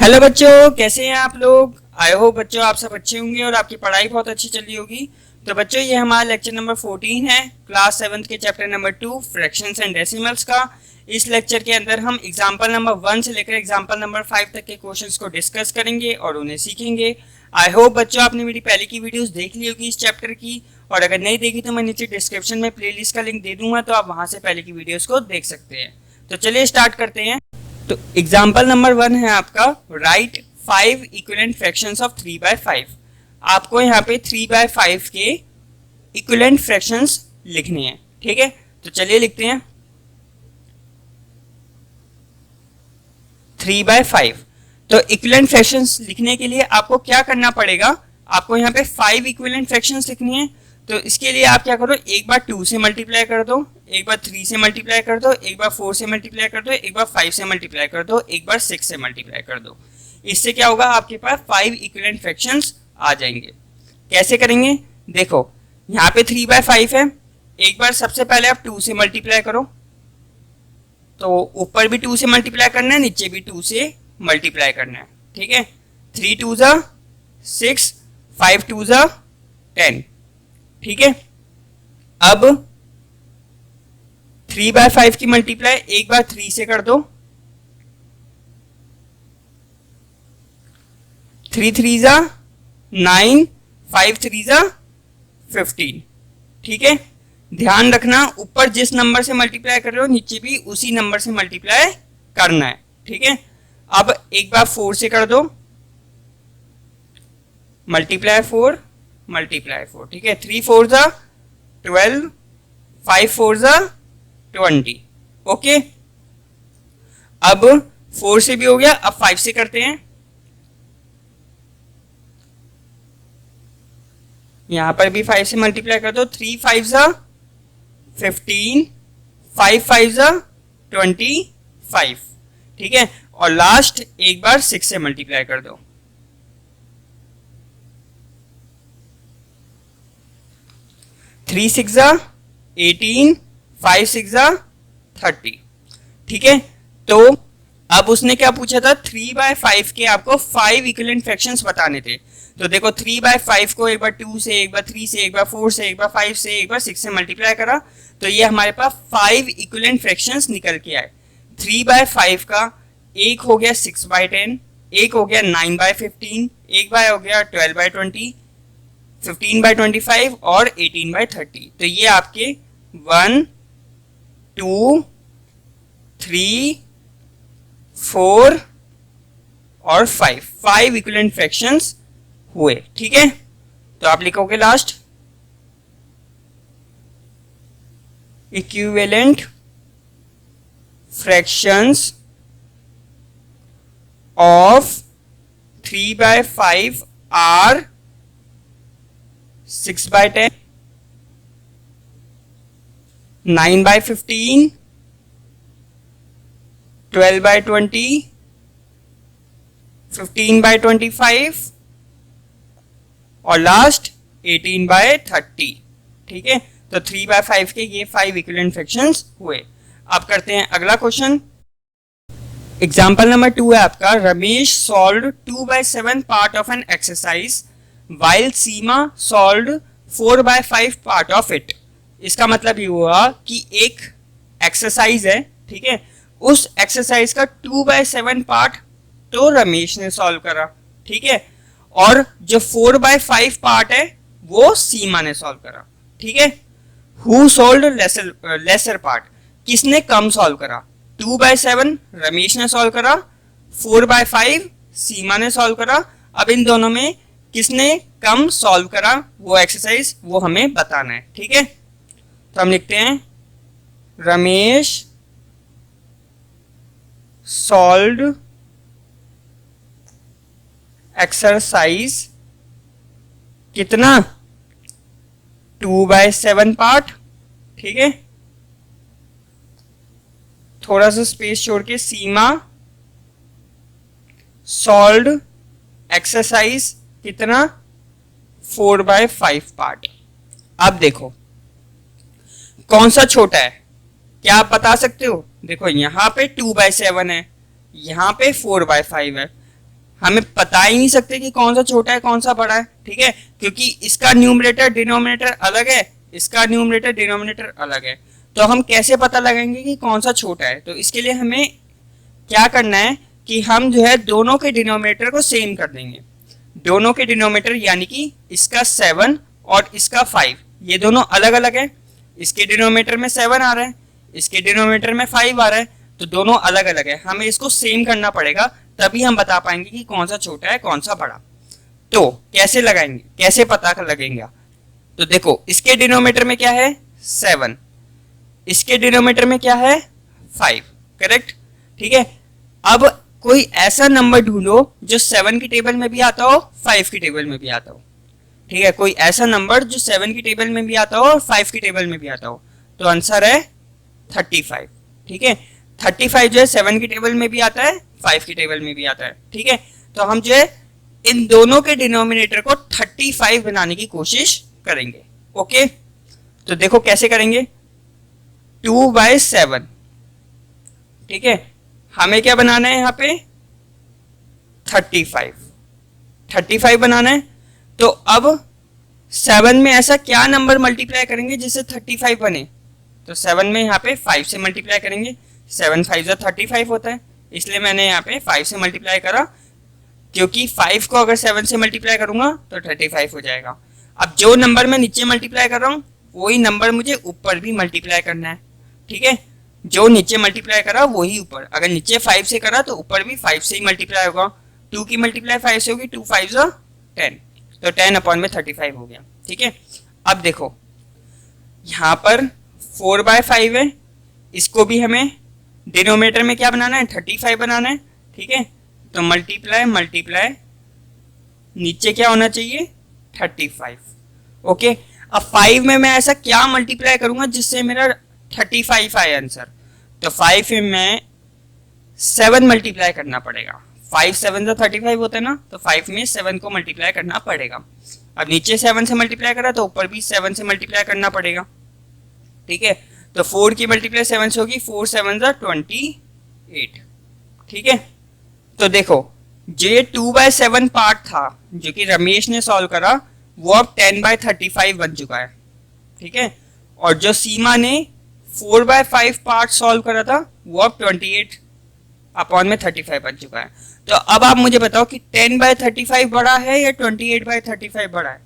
Hello बच्चों, कैसे हैं आप लोग। आई होप बच्चों आप सब अच्छे होंगे और आपकी पढ़ाई बहुत अच्छी चल रही होगी। तो बच्चों ये हमारा लेक्चर नंबर 14 है, क्लास 7 के chapter number 2 fractions and decimals का। इस लेक्चर के अंदर हम एग्जांपल नंबर 1 से लेकर एग्जांपल नंबर 5 तक के क्वेश्चंस को डिस्कस करेंगे और उन्हें सीखेंगे। आई होप बच्चों आपने मेरी पहले की वीडियोस देख ली होगी इस चैप्टर की, और अगर नहीं देखी तो मैं नीचे डिस्क्रिप्शन में प्लेलिस्ट का लिंक दे दूंगा, तो आप वहां से पहले की वीडियोस को देख सकते हैं। तो चलिए स्टार्ट करते हैं। तो एग्जाम्पल नंबर 1 है आपका, राइट 5 इक्विवेलेंट फ्रैक्शंस ऑफ 3/5। आपको यहाँ पे 3/5 के इक्विवेलेंट फ्रैक्शंस लिखने हैं, ठीक है। तो चलिए लिखते हैं 3/5। तो इक्विवेलेंट फ्रैक्शंस लिखने के लिए आपको क्या करना पड़ेगा, आपको यहाँ पे 5 इक्विवेलेंट फ्रैक्शंस लिखनी है। तो इसके लिए आप क्या करो, एक बार 2 से मल्टीप्लाई कर दो, एक बार 3 से मल्टीप्लाई कर दो, एक बार 4 से मल्टीप्लाई कर दो, एक बार 5 से मल्टीप्लाई कर दो, एक बार 6 से मल्टीप्लाई कर दो। इससे क्या होगा, आपके पास 5 इक्विवेलेंट फ्रैक्शंस आ जाएंगे। कैसे करेंगे, देखो यहाँ पे 3/5 है। एक बार सबसे पहले आप 2 से मल्टीप्लाई करो, तो ऊपर भी 2 से मल्टीप्लाई करना है, नीचे भी 2 से मल्टीप्लाई करना है, ठीक है। 3 2 जा 6, 5 2 जा 10, ठीक है। अब 3/5 की मल्टीप्लाई एक बार 3 से कर दो, 3 3 जा 9, 5 3 जा 15, ठीक है। ध्यान रखना ऊपर जिस नंबर से मल्टीप्लाई कर रहे हो नीचे भी उसी नंबर से मल्टीप्लाई करना है, ठीक है। अब एक बार 4 से कर दो, मल्टीप्लाई 4 मल्टीप्लाई 4, ठीक है। 3 4 जा 12, 5 4 जा 20, ओके। अब 4 से भी हो गया, अब 5 से करते हैं। यहां पर भी 5 से मल्टीप्लाई कर दो, 3 5 जा 15, 5 5 जा 25, ठीक है। और लास्ट एक बार 6 से मल्टीप्लाई कर दो, 3 6 जा 18, 5 6 जा 30, ठीक है। तो अब उसने क्या पूछा था, 3/5 के आपको 5 इक्विवेलेंट फ्रैक्शंस बताने थे। तो देखो 3/5 को एक बार 2 से, एक बार 3 से, एक बार 4 से, एक बार 5 से, एक बार 6 से मल्टीप्लाई करा, तो ये हमारे पास 5 इक्विवेलेंट फ्रैक्शंस निकल के आए। 3/5 का एक हो गया 6/10, एक हो गया 9/15, एक बार हो गया 12/20, 15/25 और 18/30। तो ये आपके 1 2 3 4 और 5 इक्विवेलेंट फ्रैक्शंस हुए, ठीक है। तो आप लिखोगे last equivalent fractions of 3/5 are 6/10, 9/15, 12/20, 15/25 और लास्ट 18/30, ठीक है। तो 3/5 के ये 5 इक्विवेलेंट फ्रैक्शंस हुए। अब करते हैं अगला क्वेश्चन। एग्जाम्पल नंबर 2 है आपका, Ramesh solved 2/7 part of an exercise while Seema solved 4/5 part of it. इसका मतलब ये हुआ कि एक एक्सरसाइज है, ठीक है, उस एक्सरसाइज का 2/7 पार्ट तो रमेश ने सॉल्व करा, ठीक है, और जो 4/5 पार्ट है वो सीमा ने सॉल्व करा, ठीक है। हु सॉल्व्ड लेसर पार्ट, किसने कम सॉल्व करा, 2/7 रमेश ने सॉल्व करा, 4/5 सीमा ने सॉल्व करा। अब इन दोनों में किसने कम सॉल्व करा वो एक्सरसाइज वो हमें बताना है, ठीक है। तो हम लिखते हैं रमेश सॉल्व्ड एक्सरसाइज कितना, 2/7 पार्ट, ठीक है। थोड़ा सा स्पेस छोड़ के सीमा सॉल्व्ड एक्सरसाइज कितना, 4/5 पार्ट। अब देखो कौन सा छोटा है, क्या आप बता सकते हो। देखो यहाँ पे 2/7 है, यहाँ पे 4/5 है, हमें बता ही नहीं सकते कि कौन सा छोटा है कौन सा बड़ा है, ठीक है, क्योंकि इसका न्यूमरेटर डिनोमिनेटर अलग है, इसका न्यूमरेटर डिनोमिनेटर अलग है। तो हम कैसे पता लगाएंगे कि कौन सा छोटा है? तो इसके लिए हमें क्या करना है कि हम जो है दोनों के डिनोमिनेटर को सेम कर देंगे। दोनों के डिनोमिनेटर यानी कि इसका 7 और इसका 5, ये दोनों अलग अलग है। इसके डिनोमिनेटर में 7 आ रहा है, इसके डिनोमिनेटर में 5 आ रहा है, तो दोनों अलग अलग है। हमें इसको सेम करना पड़ेगा, तभी हम बता पाएंगे कि कौन सा छोटा है कौन सा बड़ा। तो कैसे लगाएंगे, कैसे पता कर लगेगा? तो देखो, इसके डिनोमिनेटर में क्या है 7, इसके डिनोमिनेटर में क्या है 5, करेक्ट, ठीक है। अब कोई ऐसा नंबर ढूंढो जो 7 की टेबल में भी आता हो 5 की टेबल में भी आता हो, ठीक है, कोई ऐसा नंबर जो 7 की टेबल में भी आता हो और 5 की टेबल में भी आता हो। तो आंसर है 35, ठीक है। 35 जो है 7 की टेबल में भी आता है 5 की टेबल में भी आता है, ठीक है। तो हम जो है इन दोनों के डिनोमिनेटर को 35 बनाने की कोशिश करेंगे, ओके। तो देखो कैसे करेंगे, 2/7, ठीक है। हमें क्या बनाना है यहाँ पे 35 बनाना है। तो अब 7 में ऐसा क्या नंबर मल्टीप्लाई करेंगे जिससे 35 बने? तो 7 में यहाँ पे 5 से मल्टीप्लाई करेंगे, 7 5 35 होता है, इसलिए मैंने यहाँ पे 5 से मल्टीप्लाई करा, क्योंकि 5 को अगर 7 से मल्टीप्लाई करूंगा तो 35 हो जाएगा। अब जो नंबर मैं नीचे मल्टीप्लाई कर रहा हूँ वही नंबर मुझे ऊपर भी मल्टीप्लाई करना है, ठीक है। जो नीचे मल्टीप्लाई करा वही ऊपर, अगर नीचे 5 से करा तो ऊपर भी 5 से ही मल्टीप्लाई होगा। 2 की मल्टीप्लाई 5 से होगी, 2 5 10, तो 10 अपॉन में 35 हो गया, ठीक है। अब देखो यहाँ पर 4/5 है, इसको भी हमें डिनोमिनेटर में क्या बनाना है 35 बनाना है, ठीक है। तो मल्टीप्लाई मल्टीप्लाई नीचे क्या होना चाहिए 35, ओके। अब 5 में मैं ऐसा क्या मल्टीप्लाई करूंगा जिससे मेरा 35 आए आंसर? तो 5 में मैं 7 मल्टीप्लाई करना पड़ेगा, 5 7 35 होता है ना, तो 5 में 7 को मल्टीप्लाई करना पड़ेगा। अब नीचे 7 से मल्टीप्लाई करा तो ऊपर भी 7 से मल्टीप्लाई करना पड़ेगा, ठीक है। तो 4 की मल्टीप्लाई 7 से होगी, 4 7 28, ठीक है। तो देखो जो 2/7 पार्ट था जो कि रमेश ने सॉल्व करा, वो अब 10/35 बन चुका है, ठीक है। और जो सीमा ने 4/5 पार्ट सॉल्व करा था वो अब 28 अपॉन में 35 बन चुका है। तो अब आप मुझे बताओ कि 10/35 बड़ा है या 28/35 बड़ा है?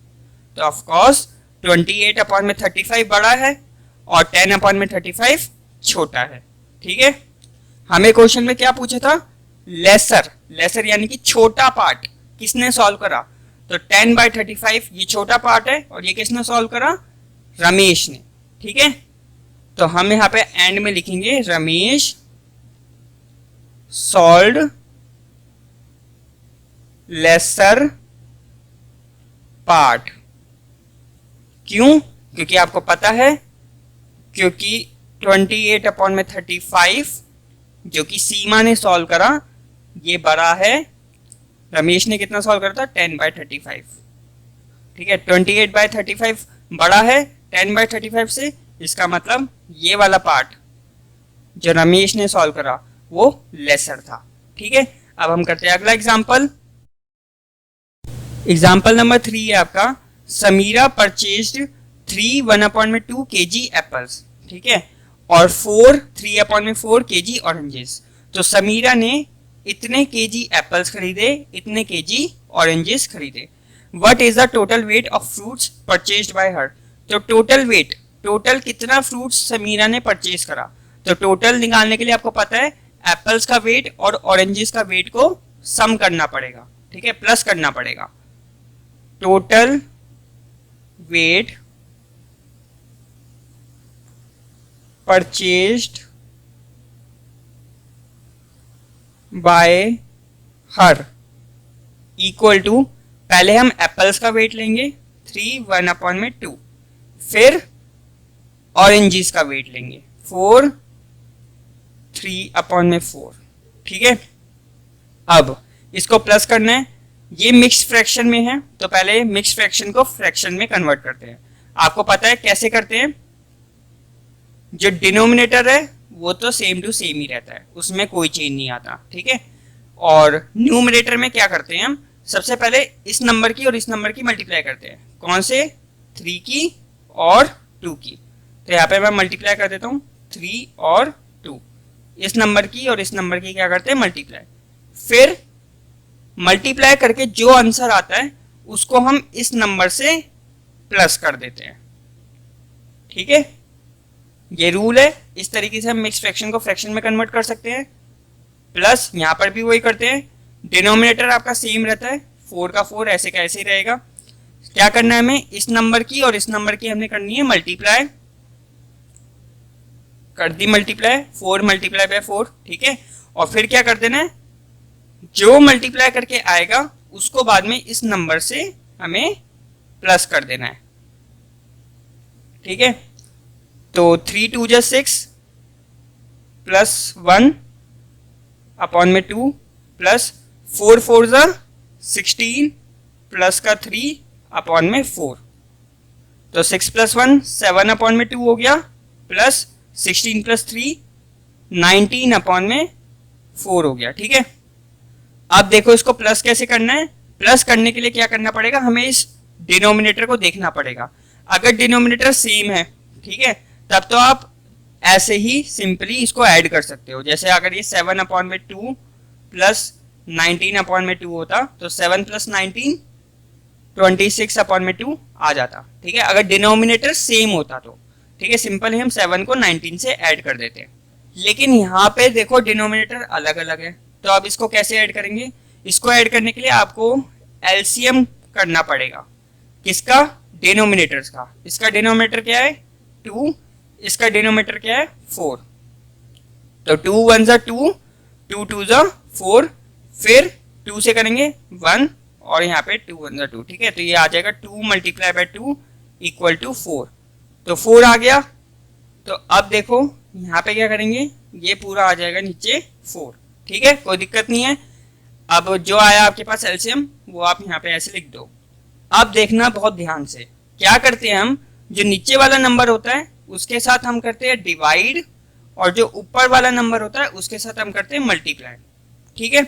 तो ऑफ कोर्स 28 अपॉन में 35 बड़ा है और 10 अपॉन में 35 छोटा है, ठीक है। हमें क्वेश्चन में क्या पूछा था, लेसर यानी कि छोटा पार्ट किसने सॉल्व करा? तो 10/35 ये छोटा पार्ट है और ये किसने सॉल्व करा? रमेश ने, ठीक है। तो हम यहाँ पे एंड में लिखेंगे रमेश सॉल्व्ड लेसर पार्ट। क्यों? क्योंकि आपको पता है, क्योंकि 28 अपॉन में 35 जो कि सीमा ने सॉल्व करा ये बड़ा है, रमेश ने कितना सॉल्व करा था 10/35, ठीक है। 28/35 बड़ा है 10/35 से, इसका मतलब ये वाला पार्ट जो रमेश ने सॉल्व करा वो लेसर था, ठीक है। अब हम करते हैं अगला एग्जाम्पल। एग्जाम्पल नंबर 3 है आपका, समीरा परचेज्ड 3 1/2 kg एप्पल्स, ठीक है, और 3/4 kg ऑरेंजेस। तो समीरा ने इतने केजी एप्पल्स खरीदे, इतने केजी ऑरेंजेस खरीदे। What is the total weight of fruits purchased by हर? तो टोटल वेट, टोटल कितना फ्रूट्स समीरा ने परचेज करा? तो टोटल निकालने के लिए आपको पता है एप्पल्स का वेट और ऑरेंजेस का वेट को सम करना पड़ेगा, ठीक है, प्लस करना पड़ेगा। Total weight purchased by her equal to, पहले हम एप्पल्स का वेट लेंगे 3 1/2, फिर ऑरेंजेस का वेट लेंगे 4 3/4, ठीक है। अब इसको प्लस करना है, ये मिक्स फ्रैक्शन में है तो पहले मिक्स फ्रैक्शन को फ्रैक्शन में कन्वर्ट करते हैं। आपको पता है कैसे करते हैं, जो डिनोमिनेटर है वो तो सेम टू सेम ही रहता है, उसमें कोई चेंज नहीं आता, ठीक है। और न्यूमरेटर में क्या करते हैं हम, सबसे पहले इस नंबर की और इस नंबर की मल्टीप्लाई करते हैं। कौन से, 3 की और 2 की। तो यहाँ पे मैं मल्टीप्लाई कर देता हूँ 3 और 2, इस नंबर की और इस नंबर की क्या करते हैं, मल्टीप्लाई। फिर मल्टीप्लाई करके जो आंसर आता है उसको हम इस नंबर से प्लस कर देते हैं। ठीक है, ये रूल है। इस तरीके से हम मिक्स फ्रैक्शन को फ्रैक्शन में कन्वर्ट कर सकते हैं। प्लस यहाँ पर भी वही करते हैं, डिनोमिनेटर आपका सेम रहता है, 4 का 4 ऐसे का ऐसे ही रहेगा। क्या करना है हमें, इस नंबर की और इस नंबर की हमने करनी है मल्टीप्लाई, कर दी मल्टीप्लाई, 4 मल्टीप्लाई बाय 4। ठीक है, और फिर क्या कर देना है, जो मल्टीप्लाई करके आएगा उसको बाद में इस नंबर से हमें प्लस कर देना है। ठीक है, तो 3 2 जा 6 प्लस 1 अपॉन में 2 प्लस 4 4 जा 16 प्लस का 3 अपॉन में 4। तो 6 प्लस 1 7 अपॉन में 2 हो गया, प्लस 16 प्लस 3 19 अपॉन में 4 हो गया। ठीक है, अब देखो इसको प्लस कैसे करना है। प्लस करने के लिए क्या करना पड़ेगा, हमें इस डिनोमिनेटर को देखना पड़ेगा। अगर डिनोमिनेटर सेम है, ठीक है, तब तो आप ऐसे ही सिंपली इसको ऐड कर सकते हो। जैसे अगर ये 7 अपॉन में 2 प्लस 19 अपॉन में 2 होता तो 7 प्लस 19 26 अपॉन में 2 आ जाता। ठीक है, अगर डिनोमिनेटर सेम होता तो ठीक है, सिंपल ही हम 7 को 19 से ऐड कर देते हैं। लेकिन यहाँ पे देखो डिनोमिनेटर अलग अलग है, तो अब इसको कैसे ऐड करेंगे। इसको ऐड करने के लिए आपको एलसीएम करना पड़ेगा। किसका, डिनोमिनेटर्स का। इसका डिनोमिनेटर क्या है 2, इसका डिनोमिनेटर क्या है 4। तो 2 1 जा 2, 2 2 जा 4, फिर 2 से करेंगे 1 और यहाँ पे 2 1 जा 2। ठीक है, तो ये आ जाएगा 2 मल्टीप्लाई बाय 2 इक्वल टू 4। तो 4 आ गया। तो अब देखो यहाँ पे क्या करेंगे, ये पूरा आ जाएगा नीचे 4। ठीक है, कोई दिक्कत नहीं है। अब जो आया आपके पास एलसीएम वो आप यहाँ पे ऐसे लिख दो। अब देखना बहुत ध्यान से, क्या करते हैं हम, जो नीचे वाला नंबर होता है उसके साथ हम करते हैं डिवाइड, और जो ऊपर वाला नंबर होता है उसके साथ हम करते हैं मल्टीप्लाई। ठीक है,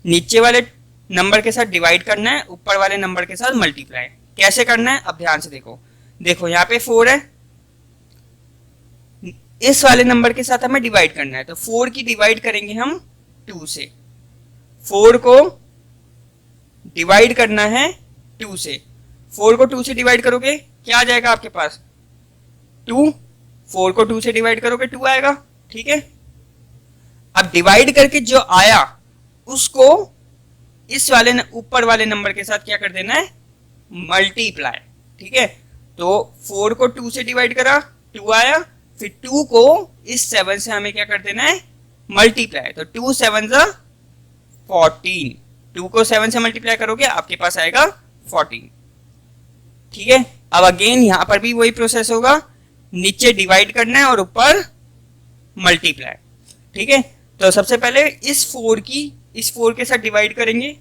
नीचे वाले नंबर के साथ डिवाइड करना है, ऊपर वाले नंबर के साथ मल्टीप्लाई। कैसे करना है, अब ध्यान से देखो। देखो यहाँ पे 4 है, इस वाले नंबर के साथ हमें डिवाइड करना है, तो 4 की डिवाइड करेंगे हम 2 से। 4 को डिवाइड करना है 2 से। 4 को 2 से डिवाइड करोगे क्या आ जाएगा आपके पास 2। 4 को 2 से डिवाइड करोगे 2 आएगा। ठीक है, अब डिवाइड करके जो आया उसको इस वाले ऊपर वाले नंबर के साथ क्या कर देना है, मल्टीप्लाई। ठीक है, तो 4 को 2 से डिवाइड करा 2 आया, फिर 2 को इस 7 से हमें क्या कर देना है, मल्टीप्लाई। तो 2 7 जा 14, 2 को 7 से मल्टीप्लाई करोगे आपके पास आएगा 14। ठीक है, अब अगेन यहां पर भी वही प्रोसेस होगा, नीचे डिवाइड करना है और ऊपर मल्टीप्लाई। ठीक है, तो सबसे पहले इस 4 के साथ डिवाइड करेंगे।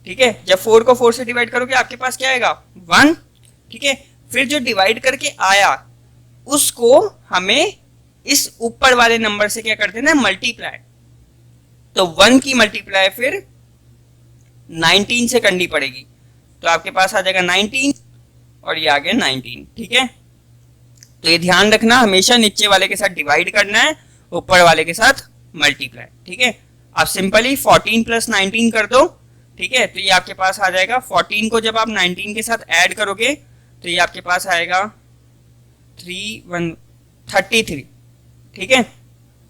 ठीक है, जब 4 को 4 से डिवाइड करोगे आपके पास क्या आएगा 1। ठीक है, फिर जो डिवाइड करके आया उसको हमें इस ऊपर वाले नंबर से क्या कर देना है, मल्टीप्लाई। तो 1 की मल्टीप्लाई फिर 19 से करनी पड़ेगी, तो आपके पास आ जाएगा 19 और ये आ गया 19। ठीक है, तो ये ध्यान रखना, हमेशा नीचे वाले के साथ डिवाइड करना है, ऊपर वाले के साथ मल्टीप्लाई। ठीक है, आप सिंपली 14 प्लस 19 कर दो। ठीक है, तो ये आपके पास आ जाएगा 14 को जब आप 19 के साथ ऐड करोगे तो ये आपके पास आएगा 33। ठीक है,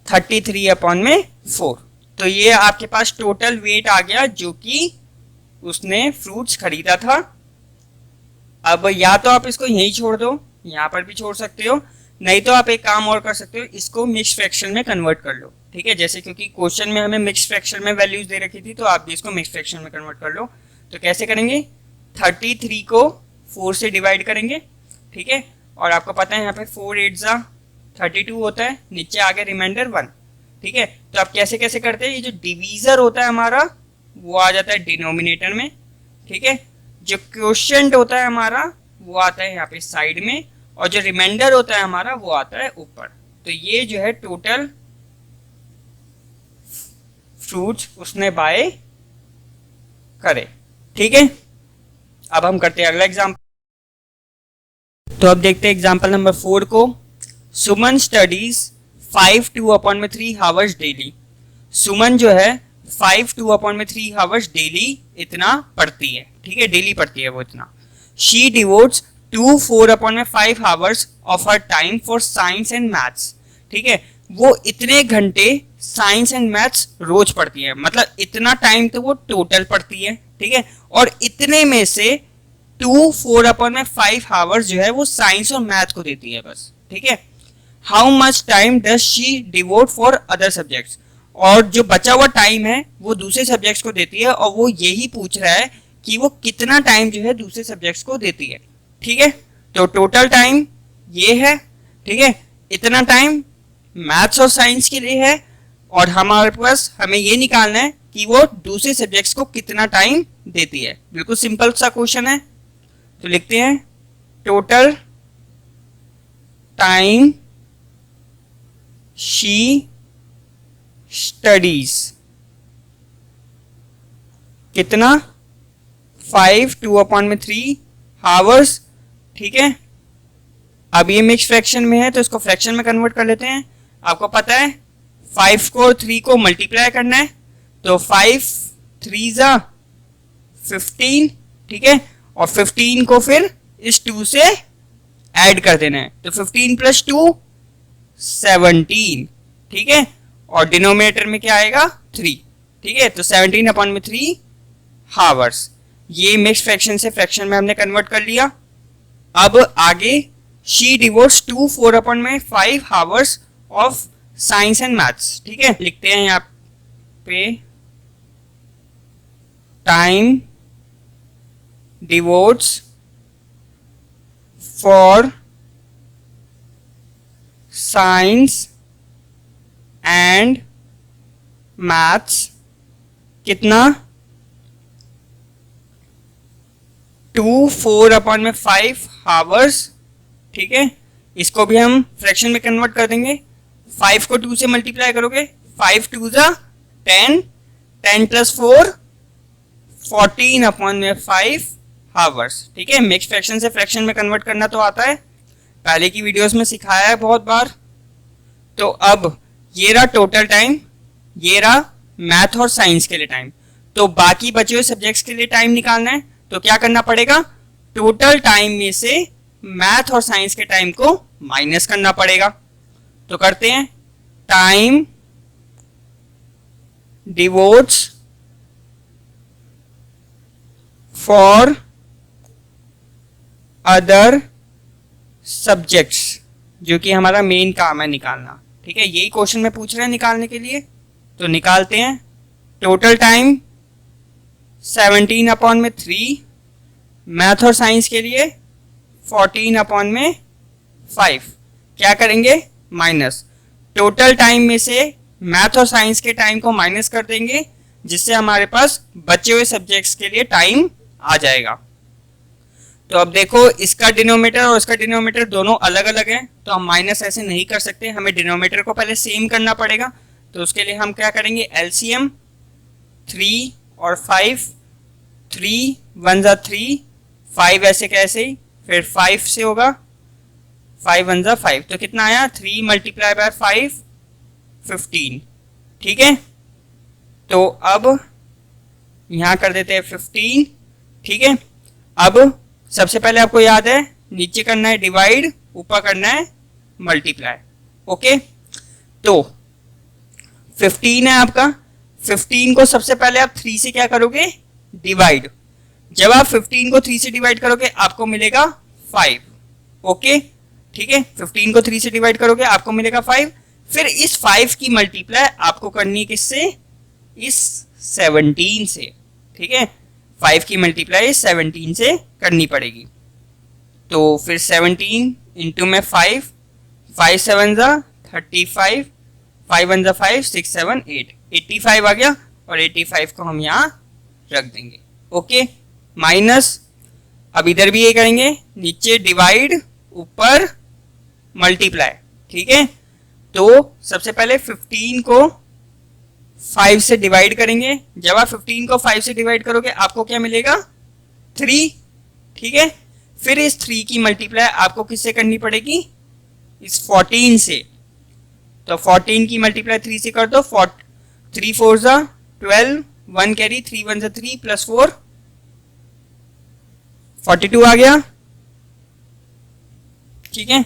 33 अपॉन में 4। तो ये आपके पास टोटल वेट आ गया जो कि उसने फ्रूट्स खरीदा था। अब या तो आप इसको यहीं छोड़ दो, यहाँ पर भी छोड़ सकते हो, नहीं तो आप एक काम और कर सकते हो, इसको मिक्स फ्रैक्शन में कन्वर्ट कर लो। ठीक है, जैसे क्योंकि क्वेश्चन में हमें मिक्स फ्रैक्शन में वैल्यूज दे रखी थी, तो आप भी इसको मिक्स फ्रैक्शन में कन्वर्ट कर लो। तो कैसे करेंगे, 33 को 4 से डिवाइड करेंगे। ठीक है, और आपको पता है यहाँ पे 4 8 जा 32 होता है, नीचे आगे रिमाइंडर 1। ठीक है, तो आप कैसे कैसे करते हैं, ये जो डिवीजर होता है हमारा वो आ जाता है डिनोमिनेटर में। ठीक है, जो क्वोशिएंट होता है हमारा वो आता है यहाँ पे साइड में, और जो रिमाइंडर होता है हमारा वो आता है ऊपर। तो ये जो है टोटल फ्रूट्स उसने बाय करे। ठीक है, अब हम करते हैं अगला एग्जाम्पल। तो अब देखते हैं एग्जाम्पल नंबर 4 को। सुमन स्टडीज 5/2/3 हावर्स डेली। सुमन जो है 5/2/3 हावर्स डेली इतना पढ़ती है। ठीक है, डेली पढ़ती है वो इतना। She devotees 2/4/5 hours of her time for science and maths. ठीक है, वो इतने घंटे साइंस एंड मैथ्स रोज पढ़ती है, मतलब इतना टाइम तो वो टोटल पढ़ती है। ठीक है, और इतने में से 2/4/5 हावर्स जो है वो साइंस और मैथ को देती है बस। ठीक है, how much time does she devote for other subjects. और जो बचा हुआ टाइम है वो दूसरे सब्जेक्ट्स को देती है, और वो यही पूछ रहा है कि वो कितना टाइम जो है दूसरे सब्जेक्ट्स को देती है। ठीक है, तो टोटल टाइम ये है। ठीक है, इतना टाइम मैथ्स और साइंस के लिए है, और हमारे पास हमें ये निकालना है कि वो दूसरे सब्जेक्ट्स को कितना टाइम देती है। बिल्कुल सिंपल सा क्वेश्चन है। तो लिखते हैं टोटल टाइम शी स्टडीज, कितना 5/2/3 हावर्स। ठीक है, अब ये मिक्स फ्रैक्शन में है तो इसको फ्रैक्शन में कन्वर्ट कर लेते हैं। आपको पता है 5 को 3 को मल्टीप्लाई करना है, तो 5 3 जा 15। ठीक है, और 15 को फिर इस 2 से ऐड कर देना है, तो 15 + 2 17। ठीक है, और डिनोमिनेटर में क्या आएगा 3। ठीक है, तो 17/3 हावर्स। ये मिक्स फ्रैक्शन से फ्रैक्शन में हमने कन्वर्ट कर लिया। अब आगे she devotees 2/4/5 hours of science and maths. ठीक है, लिखते हैं यहाँ पे time devotees for science and maths कितना 2/4/5 हावर्स। ठीक है, इसको भी हम फ्रैक्शन में कन्वर्ट कर देंगे। 5 को 2 से मल्टीप्लाई करोगे, 5 2 जा 10, 10 + 4 14/5 हावर्स। ठीक है, मिक्स फ्रैक्शन से फ्रैक्शन में कन्वर्ट करना तो आता है, पहले की वीडियोस में सिखाया है बहुत बार। तो अब ये रहा टोटल टाइम, ये रहा मैथ और साइंस के लिए टाइम। तो बाकी बचे हुए सब्जेक्ट्स के लिए टाइम निकालना है, तो क्या करना पड़ेगा, टोटल टाइम में से मैथ और साइंस के टाइम को माइनस करना पड़ेगा। तो करते हैं time devotees for other subjects, जो कि हमारा मेन काम है निकालना। ठीक है, यही क्वेश्चन में पूछ रहे हैं निकालने के लिए, तो निकालते हैं। टोटल टाइम 17/3, मैथ और साइंस के लिए 14/5। क्या करेंगे, माइनस। टोटल टाइम में से मैथ और साइंस के टाइम को माइनस कर देंगे, जिससे हमारे पास बचे हुए सब्जेक्ट्स के लिए टाइम आ जाएगा। तो अब देखो, इसका डिनोमिनेटर और इसका डिनोमिनेटर दोनों अलग अलग हैं, तो हम माइनस ऐसे नहीं कर सकते, हमें डिनोमिनेटर को पहले सेम करना पड़ेगा। तो उसके लिए हम क्या करेंगे, एलसीएम 3 और 5, 3 1 जा 3, 5 ऐसे कैसे ही, फिर 5 से होगा, 5 1 जा 5, तो कितना आया 3 × 5 15। ठीक है, तो अब यहां कर देते हैं 15। ठीक है, अब सबसे पहले आपको याद है नीचे करना है डिवाइड, ऊपर करना है मल्टीप्लाई। ओके, तो 15 है आपका। 15 को सबसे पहले आप 3 से क्या करोगे, डिवाइड। जब आप 15 को 3 से डिवाइड करोगे आपको मिलेगा 5। ओके, ठीक है, 15 को 3 से डिवाइड करोगे आपको मिलेगा 5। फिर इस 5 की मल्टीप्लाई आपको करनी है किससे, इस 17 से। ठीक है, 5 की मल्टीप्लाई 17 से करनी पड़ेगी। तो फिर 17 इंटू में 5, 5 7 जा 35, 5 1 जा 5, 6 7 8, 85 आ गया, और 85 को हम यहाँ रख देंगे। ओके, माइनस, अब इधर भी ये करेंगे, नीचे डिवाइड, ऊपर मल्टीप्लाई। ठीक है, तो सबसे पहले 15 को 5 से डिवाइड करेंगे। जब आप 15 को 5 से डिवाइड करोगे आपको क्या मिलेगा? 3। ठीक है, फिर इस 3 की मल्टीप्लाई आपको किससे करनी पड़ेगी? इस 14 से। तो 14 की मल्टीप्लाई 3 से कर दो। 3 4 जा 12, 1 कैरी, 3 1 जा 3 प्लस 4 42 आ गया। ठीक है,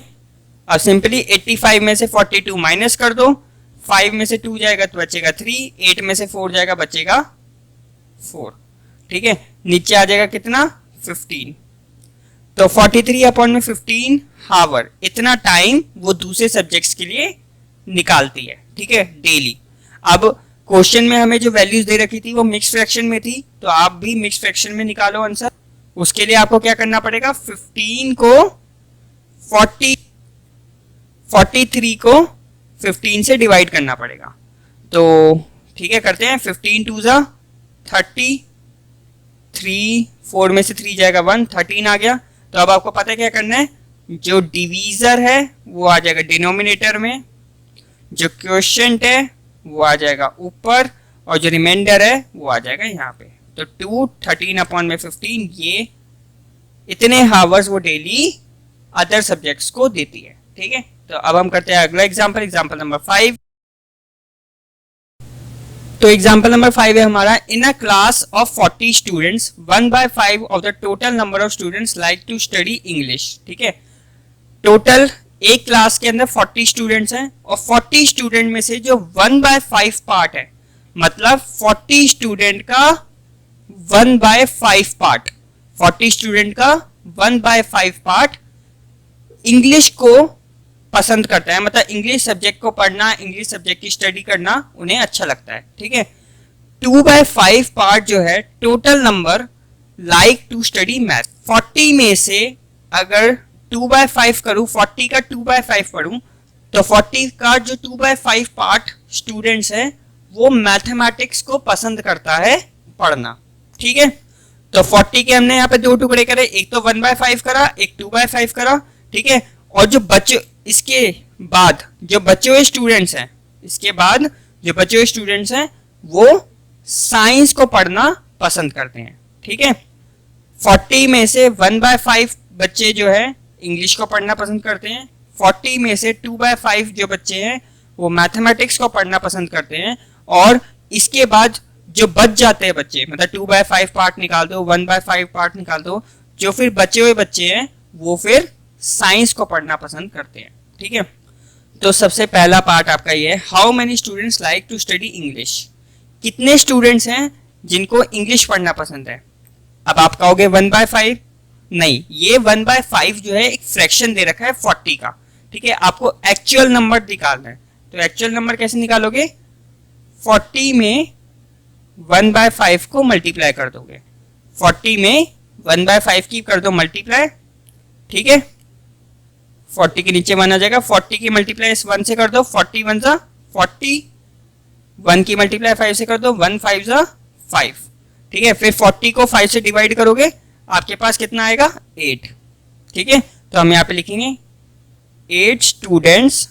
अब सिंपली 85 में से 42 माइनस कर दो। 5 में से 2 जाएगा तो बचेगा 3, 8 में से 4 जाएगा बचेगा 4। ठीक है, नीचे आ जाएगा कितना? 15। तो 43 अपॉन में 15 हावर, इतना टाइम वो दूसरे सब्जेक्ट्स के लिए निकालती है। ठीक है, डेली। अब क्वेश्चन में हमें जो वैल्यूज दे रखी थी वो मिक्स फ्रैक्शन में थी, तो आप भी मिक्स फ्रैक्शन में निकालो आंसर। उसके लिए आपको क्या करना पड़ेगा? 15 को 43 को 15 से डिवाइड करना पड़ेगा। तो ठीक है, करते हैं। 15 2 जा 30, 3 4 में से 3 जाएगा 1, 13 आ गया। तो अब आपको पता है क्या करना है? जो डिवीजर है वो आ जाएगा डिनोमिनेटर में, जो क्वोशिएंट है वो आ जाएगा ऊपर, और जो रिमाइंडर है वो आ जाएगा यहाँ पे। तो 2 13 अपॉन में 15, ये इतने हावर्स वो डेली अदर सब्जेक्ट्स को देती है। ठीक है, तो अब हम करते हैं अगला एग्जांपल, एग्जांपल नंबर 5। तो एग्जांपल नंबर 5 है हमारा। In a class of 40 students 1/5 of the total number of students like to study English. ठीक है, टोटल एक क्लास के अंदर 40 स्टूडेंट्स हैं, और 40 स्टूडेंट में से जो 1/5 पार्ट है, मतलब 40 स्टूडेंट का 1/5 पार्ट, 40 स्टूडेंट का 1/5 पार्ट इंग्लिश को पसंद करता है, मतलब इंग्लिश सब्जेक्ट को पढ़ना, इंग्लिश सब्जेक्ट की स्टडी करना उन्हें अच्छा लगता है। ठीक है, 2/5 पार्ट जो है total number like to study math. 40 में से अगर 2/5 करूं, 40 का 2/5 पढ़ूं, तो 40 का जो 2/5 पार्ट स्टूडेंट्स है वो मैथमेटिक्स को पसंद करता है पढ़ना। ठीक है, तो 40 के हमने यहाँ पे दो टुकड़े करे, एक तो 1/5 करा, एक 2/5 करा। ठीक है, और जो बच्चे इसके बाद जो बचे हुए स्टूडेंट्स हैं, इसके बाद जो बचे हुए स्टूडेंट्स हैं वो साइंस को पढ़ना पसंद करते हैं। ठीक है, 40 में से 1/5 बच्चे जो है इंग्लिश को पढ़ना पसंद करते हैं, 40 में से 2/5 जो बच्चे हैं वो मैथमेटिक्स को पढ़ना पसंद करते हैं, और इसके बाद जो बच जाते हैं बच्चे, मतलब 2/5 पार्ट निकाल दो, 1/5 पार्ट निकाल दो, जो फिर बचे हुए बच्चे हैं वो फिर साइंस को पढ़ना पसंद करते हैं। ठीक है, तो सबसे पहला पार्ट आपका ये है, how many students like to study English. कितने स्टूडेंट्स हैं जिनको इंग्लिश पढ़ना पसंद है? अब आप कहोगे 1/5, नहीं, ये 1/5 जो है एक फ्रैक्शन दे रखा है 40 का। ठीक है, आपको एक्चुअल नंबर निकालना है, तो एक्चुअल नंबर कैसे निकालोगे? 40 में 1/5 को मल्टीप्लाई कर दोगे, 40 में 1/5 की कर दो मल्टीप्लाई। ठीक है, 40 के नीचे 1 आ जाएगा, 40 की मल्टीप्लाई इस 1 से कर दो, 40 1 जा 40, 1 की मल्टीप्लाई 5 से कर दो, 1 5 जा 5। ठीक है, फिर 40 को 5 से डिवाइड करोगे, आपके पास कितना आएगा? 8। ठीक है, तो हम यहाँ पे लिखेंगे 8 students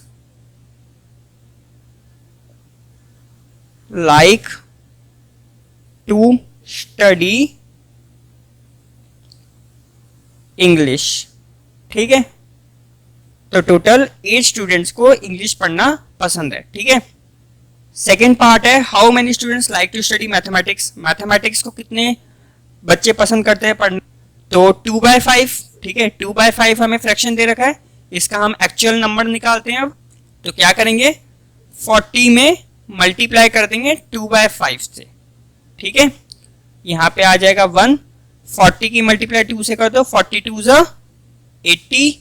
like to study English. ठीक है, तो टोटल 8 स्टूडेंट्स को इंग्लिश पढ़ना पसंद है। ठीक है, सेकेंड पार्ट है, how many students like to study mathematics. Mathematics को कितने बच्चे पसंद करते हैं पढ़ना? तो 2/5। ठीक है, 2/5 हमें फ्रैक्शन दे रखा है, इसका हम एक्चुअल नंबर निकालते हैं। अब तो क्या करेंगे? 40 में मल्टीप्लाई कर देंगे 2/5 से। ठीक है, यहाँ पे आ जाएगा 1, 40 की मल्टीप्लाई 2 से कर दो, 42 जा 80,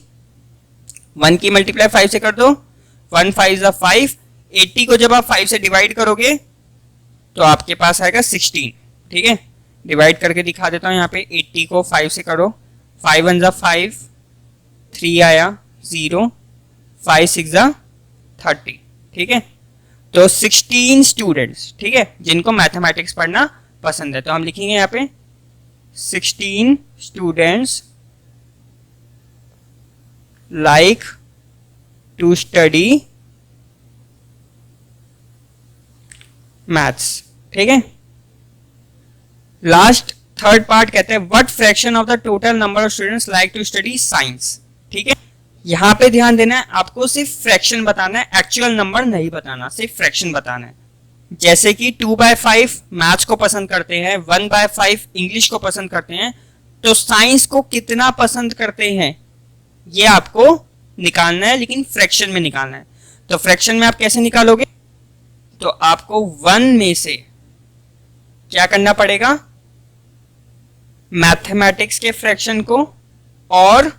1 की मल्टीप्लाई 5 से कर दो, 1 5 जा 5, 80 को जब आप 5 से डिवाइड करोगे तो आपके पास आएगा 16। ठीक है, डिवाइड करके दिखा देता हूँ यहाँ पे, 80 को 5 से करो, 5 1 जा 5, 3 आया 0, 5 6 जा 30। ठीक है, तो 16 स्टूडेंट्स, ठीक है, जिनको मैथमेटिक्स पढ़ना पसंद है। तो हम लिखेंगे यहाँ पे 16 students like to study maths, ठीक है। लास्ट थर्ड पार्ट कहते हैं what fraction of the total number of students like to study science, ठीक है। यहाँ पे ध्यान देना है, आपको सिर्फ फ्रैक्शन बताना है, एक्चुअल नंबर नहीं बताना, सिर्फ फ्रैक्शन बताना है। जैसे कि 2/5 मैथ्स को पसंद करते हैं, 1/5 इंग्लिश को पसंद करते हैं, तो साइंस को कितना पसंद करते हैं ये आपको निकालना है, लेकिन फ्रैक्शन में निकालना है। तो फ्रैक्शन में आप कैसे निकालोगे, तो आपको 1 में से क्या करना पड़ेगा, मैथमेटिक्स के फ्रैक्शन को और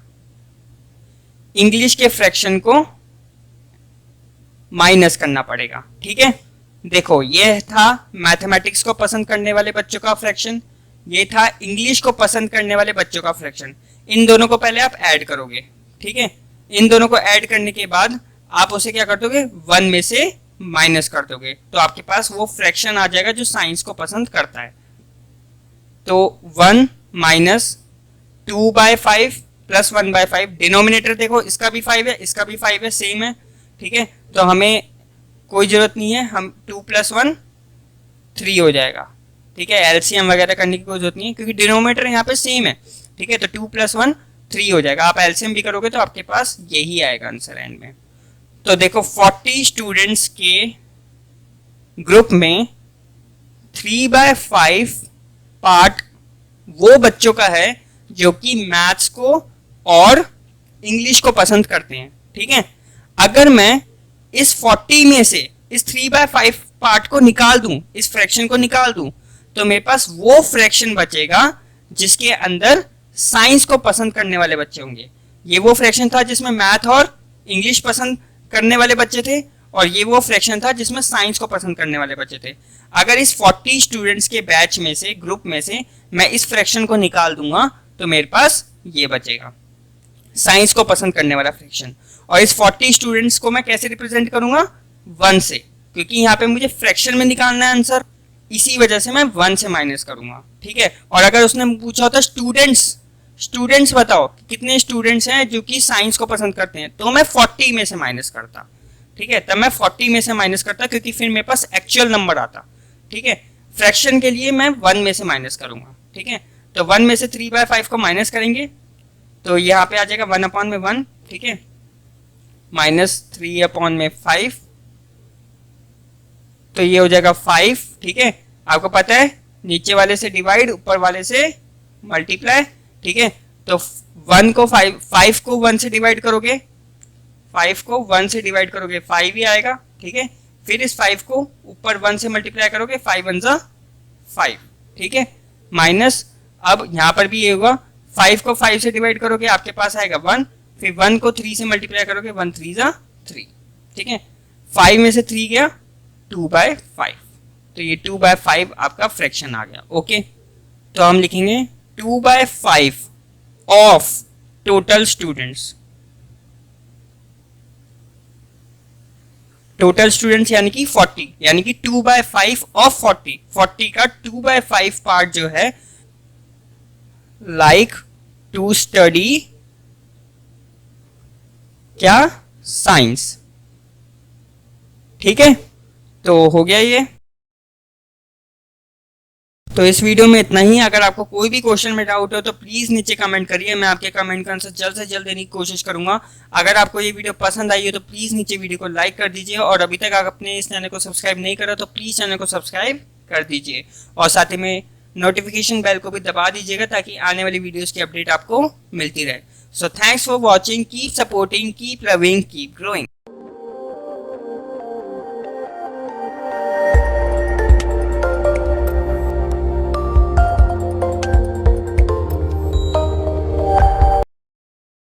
इंग्लिश के फ्रैक्शन को माइनस करना पड़ेगा, ठीक है। देखो ये था मैथमेटिक्स को पसंद करने वाले बच्चों का फ्रैक्शन, ये था इंग्लिश को पसंद करने वाले बच्चों का फ्रैक्शन। इन दोनों को पहले आप ऐड करोगे, ठीक है। इन दोनों को ऐड करने के बाद आप उसे क्या कर दोगे, 1 में से माइनस कर दोगे, तो आपके पास वो फ्रैक्शन आ जाएगा जो साइंस को पसंद करता है। तो 1 माइनस 2/5 प्लस 1/5, डिनोमिनेटर देखो इसका भी 5 है, इसका भी 5 है, सेम है, ठीक है। तो हमें कोई जरूरत नहीं है, हम 2 + 1 3 हो जाएगा, ठीक है। एलसीएम वगैरह करने की कोई जरूरत नहीं है क्योंकि डिनोमिनेटर यहाँ पे सेम है, ठीक है। तो 2 + 1 3 हो जाएगा। आप एलसीएम भी करोगे तो आपके पास यही आएगा आंसर एंड में। तो देखो 40 स्टूडेंट्स के ग्रुप में 3/5 पार्ट वो बच्चों का है जो कि मैथ्स को और इंग्लिश को पसंद करते हैं, ठीक है। अगर मैं इस 40 में से इस 3/5 पार्ट को निकाल दूं, इस फ्रैक्शन को निकाल दूं, तो मेरे पास वो फ्रैक्शन बचेगा जिसके अंदर साइंस को पसंद करने वाले बच्चे होंगे। ये वो फ्रैक्शन था जिसमें मैथ और इंग्लिश पसंद करने वाले बच्चे थे, और ये वो फ्रैक्शन था जिसमें साइंस को पसंद करने वाले बच्चे थे। अगर इस 40 स्टूडेंट्स के बैच में से, ग्रुप में से मैं इस फ्रैक्शन को निकाल दूंगा तो मेरे पास ये बचेगा, साइंस को पसंद करने वाला फ्रैक्शन। और इस 40 स्टूडेंट्स को मैं कैसे रिप्रेजेंट करूंगा, 1 से, क्योंकि यहाँ पे मुझे फ्रैक्शन में निकालना है आंसर, इसी वजह से मैं 1 से माइनस करूंगा, ठीक है। और अगर उसने पूछा होता स्टूडेंट्स बताओ कितने स्टूडेंट्स हैं जो कि साइंस को पसंद करते हैं, तो मैं 40 में से माइनस करता, ठीक है। तब मैं 40 में से माइनस करता क्योंकि फिर मेरे पास एक्चुअल नंबर आता, ठीक है। फ्रैक्शन के लिए मैं 1 में से माइनस करूंगा, ठीक है। तो 1 में से 3/5 को माइनस करेंगे तो यहाँ पे आ जाएगा 1/1, ठीक है, माइनस 3/5, तो ये हो जाएगा 5, ठीक है। आपको पता है नीचे वाले से डिवाइड, ऊपर वाले से मल्टीप्लाई, ठीक है। तो 5 को 1 से डिवाइड करोगे, 5 को 1 से डिवाइड करोगे 5 ही आएगा, ठीक है। फिर इस 5 को ऊपर 1 से मल्टीप्लाई करोगे, 5 × 1 = 5, ठीक है, माइनस। अब यहाँ पर भी ये होगा, 5 को 5 से डिवाइड करोगे आपके पास आएगा 1, फिर 1 को 3 से मल्टीप्लाई करोगे, 1 × 3 = 3, ठीक है। 5 में से 3 गया 2/5, तो ये 2/5 आपका फ्रैक्शन आ गया, ओके। तो हम लिखेंगे 2/5 of total students, total students यानी कि 40, यानी कि 2/5 ऑफ 40 का 2/5 पार्ट जो है लाइक टू स्टडी क्या, साइंस, ठीक है। तो हो गया ये। तो इस वीडियो में इतना ही। अगर आपको कोई भी क्वेश्चन में डाउट हो तो प्लीज़ नीचे कमेंट करिए, मैं आपके कमेंट का आंसर जल्द से जल्द देने की कोशिश करूंगा। अगर आपको ये वीडियो पसंद आई हो तो प्लीज़ नीचे वीडियो को लाइक कर दीजिए, और अभी तक आप अपने इस चैनल को सब्सक्राइब नहीं करा तो प्लीज़ चैनल को सब्सक्राइब कर दीजिए, और साथ ही में नोटिफिकेशन बेल को भी दबा दीजिएगा ताकि आने वाली वीडियोज़ की अपडेट आपको मिलती रहे। So thanks for watching, keep supporting, keep loving, keep growing.